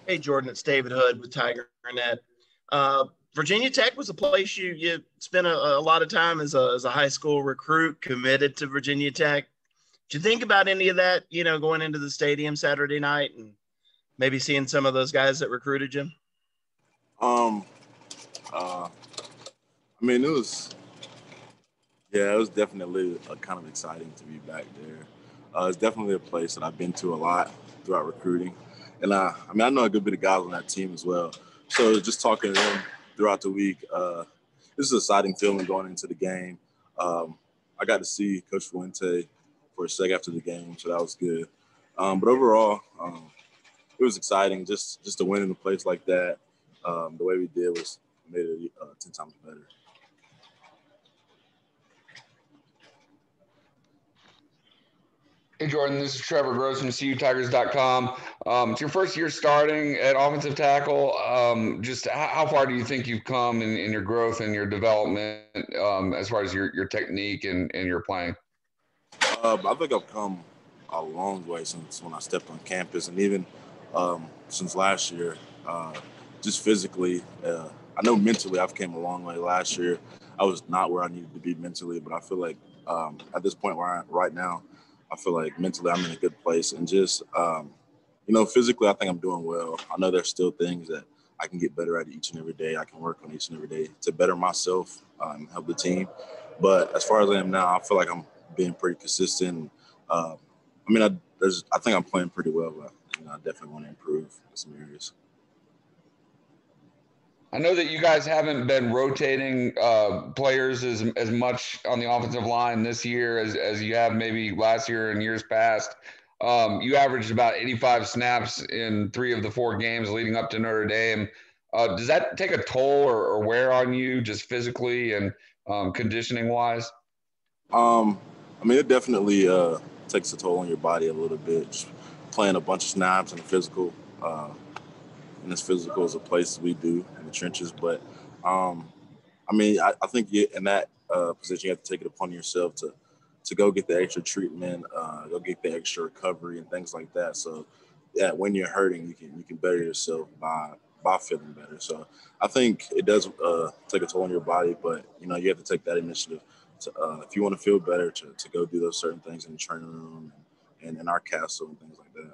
Hey, Jordan, it's David Hood with Tigernet. Virginia Tech was a place you spent a lot of time as a high school recruit committed to Virginia Tech. Did you think about any of that, going into the stadium Saturday night and maybe seeing some of those guys that recruited you? Um, uh, I mean, it was definitely kind of exciting to be back there. It's definitely a place that I've been to a lot throughout recruiting. And I know a good bit of guys on that team as well. So just talking to them throughout the week, this is an exciting feeling going into the game. I got to see Coach Fuente for a sec after the game, so that was good. But overall, it was exciting just to win in a place like that. The way we did was made it 10 times better. Hey, Jordan, this is Trevor Gross from CUTigers.com. It's your first year starting at offensive tackle. Just how far do you think you've come in your growth and your development as far as your technique and your playing? I think I've come a long way since when I stepped on campus, and even since last year, just physically. I know mentally I've came a long way. Last year, I was not where I needed to be mentally, but I feel like at this point where I am right now, I feel like mentally I'm in a good place, and just physically I think I'm doing well. I know there's still things that I can get better at each and every day. I can work on each and every day to better myself and help the team. But as far as I am now, I feel like I'm being pretty consistent. I think I'm playing pretty well, but I definitely want to improve in some areas. I know that you guys haven't been rotating players as much on the offensive line this year as you have maybe last year and years past. You averaged about 85 snaps in 3 of the 4 games leading up to Notre Dame. Does that take a toll or wear on you just physically and conditioning wise? It definitely takes a toll on your body a little bit. Just playing a bunch of snaps and physical. And as physical as a place we do in the trenches. But I think in that position, you have to take it upon yourself to go get the extra treatment, go get the extra recovery and things like that. So yeah, when you're hurting, you can better yourself by feeling better. So I think it does take a toll on your body, but you have to take that initiative to if you want to feel better to go do those certain things in the training room and in our castle and things like that.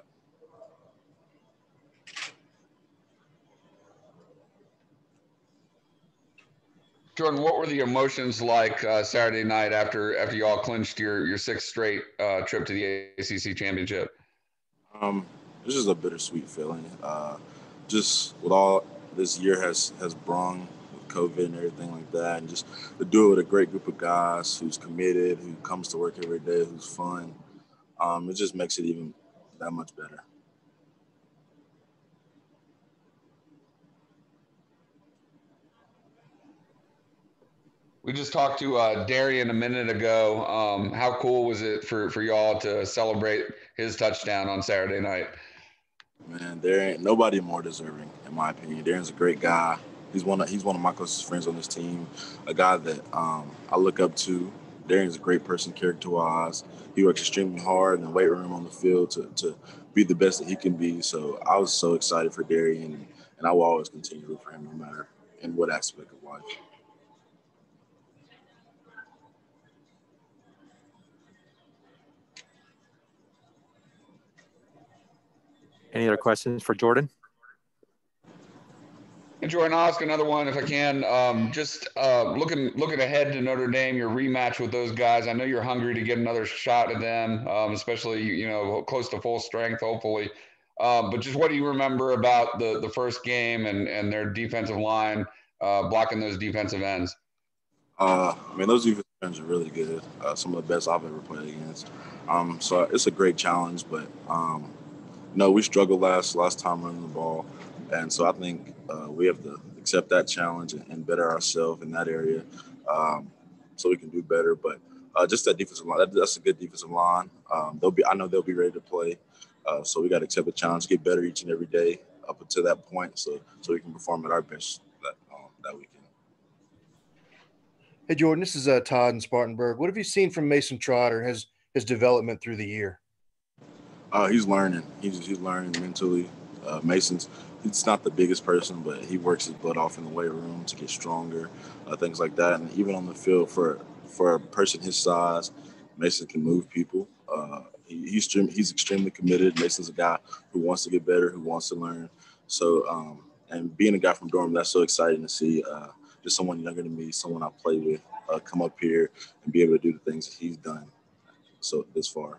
Jordan, what were the emotions like Saturday night after you all clinched your 6th straight trip to the ACC championship? It's just a bittersweet feeling. Just with all this year has brung with COVID and everything like that, and just to do it with a great group of guys who's committed, who comes to work every day, who's fun. It just makes it even that much better. We just talked to Darian a minute ago. How cool was it for y'all to celebrate his touchdown on Saturday night? Man, there ain't nobody more deserving, in my opinion. Darren's a great guy. He's one of my closest friends on this team. A guy that I look up to. Darren's a great person, character-wise. He works extremely hard in the weight room, on the field to be the best that he can be. So I was so excited for Darian, and I will always continue to root for him, no matter in what aspect of life. Any other questions for Jordan? And Jordan, I'll ask another one if I can. Just looking ahead to Notre Dame, your rematch with those guys. I know you're hungry to get another shot at them, especially close to full strength, hopefully. But just what do you remember about the first game and their defensive line blocking those defensive ends? Those defensive ends are really good. Some of the best I've ever played against. So it's a great challenge, but we struggled last time running the ball, and so I think we have to accept that challenge and better ourselves in that area, so we can do better. But just that defensive line, that's a good defensive line. I know they'll be ready to play, so we got to accept the challenge, get better each and every day up until that point, so we can perform at our best that weekend. Hey Jordan, this is Todd in Spartanburg. What have you seen from Mason Trotter, his development through the year? He's learning. He's learning mentally. He's not the biggest person, but he works his butt off in the weight room to get stronger, things like that. And even on the field, for a person his size, Mason can move people. He's extremely committed. Mason's a guy who wants to get better, who wants to learn. So, and being a guy from Durham, that's so exciting to see. Just someone younger than me, someone I play with, come up here and be able to do the things that he's done so this far.